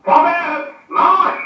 Vorwärts, Marsch!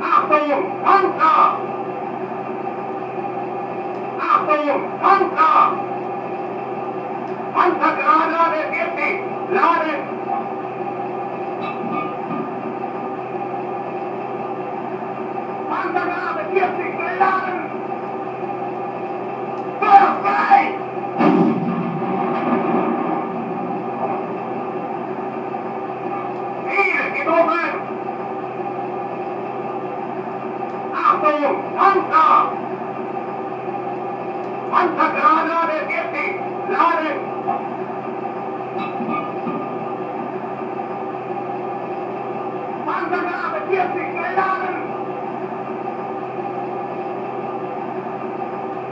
Achtung, Panzer! Achtung, Panzer! Panzergranate 40, laden! Panzergranate 40, geladen! Feuer frei! Ziel getroffen! Achtung, Panzer! Panzergranate 40, laden! Panzergranate 40, geladen!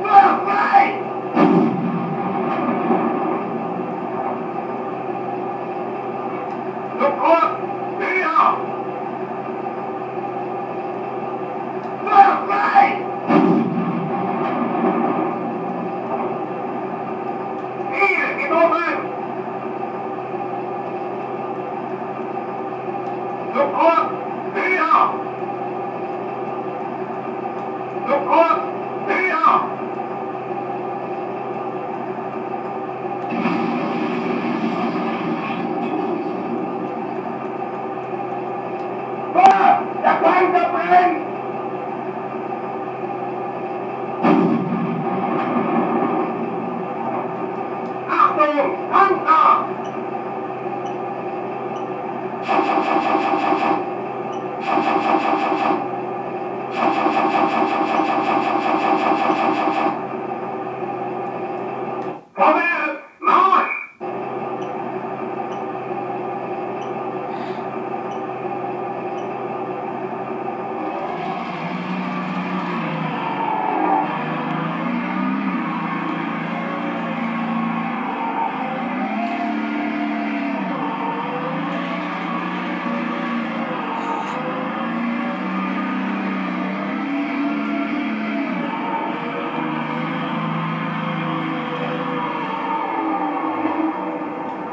Feuer frei! Sofort! Höher! Feuer frei! Ziel getroffen! Sofort! Höher! Sofort! Höher! Feuer! Der Panzer brennt! Achtung! Panzer! Vorwärts! Marsch!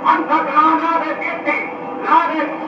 Panzergranate 40, laden!